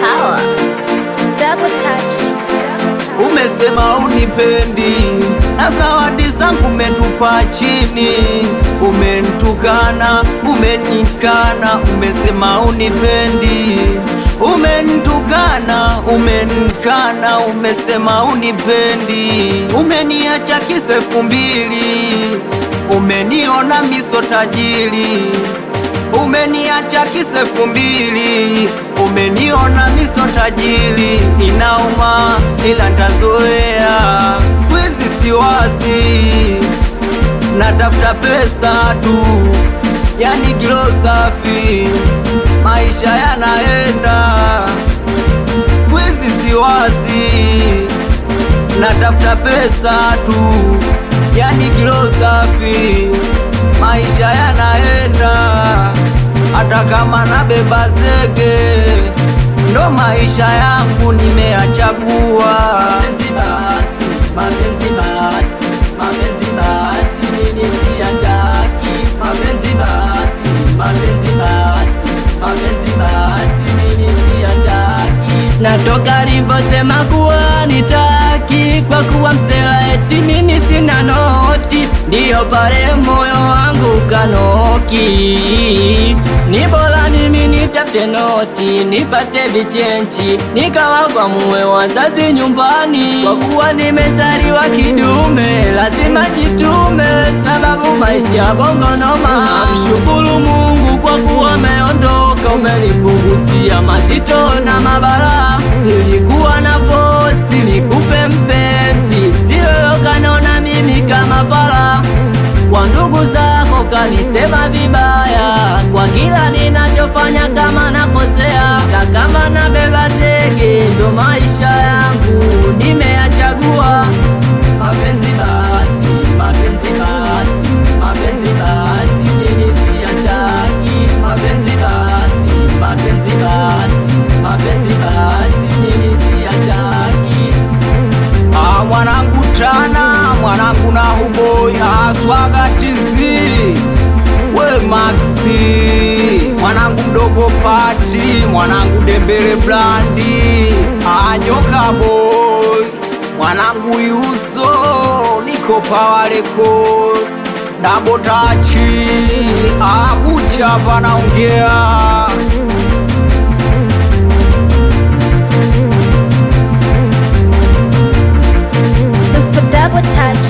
Power. Double touch. Umesema unipendi na zawadi zangu umetupa chini, umenitukana, umenikana. Umesema unipendi, umenitukana, umenikana. Umesema unipendi, umeniacha kisa 2000, umeniona miso tajiri. Umeniacha kisa 2000, umeniona miso tajiri. Inauma ila ntazoea, siku hizi siwazi, natafuta pesa tu, yani kilo safi, maisha yanaenda. Siku hizi siwazi, natafuta pesa tu, yani kilo safi, maisha yanaenda. Hata kama nabeba zege, ndo maisha yangu nimeyachagua. Mapenzi basi, mapenzi basi, mapenzi basi, nini siyataki. Mapenzi basi, mapenzi basi, mapenzi basi, nini siyataki. Natoka livyosema kuwa nitaki, kwa kuwa msela eti mimi sina noti, ndiyo pale moyo wangu kanoki. Ni bora mimi nitafute noti, nipate vichenchi, nikawagwamue wazazi nyumbani. Kwa kuwa nimezaliwa kidume, lazima jitume, sababu maisha bongo noma. Namshukuru Mungu kwa kuwa ameondoka, umenipunguzia mazito na mabala. Silikuwa na fosi nikupe mpenzi, sio kanona mimi kama fala. Kwa ndugu zako kanisema vibaya, kwa kila ninachofanya kama nakosea. Na kama nabeba zege, ndo maisha yangu nimeyachagua. Mapenzi basi, mapenzi basi, mapenzi basi, nini siyataki. Mapenzi basi, mapenzi basi, mapenzi basi, nini siyataki. Mwanangu Tana, mwanangu na Huboi, Swaga TZ, we Maxi, mwanangu mdogo Pati, mwanangu Dembele Blandi, Nyoka Boy, mwanangu Yuzo, niko Power Record, Double Touch, Bucha panaongea. Mr. Double touch.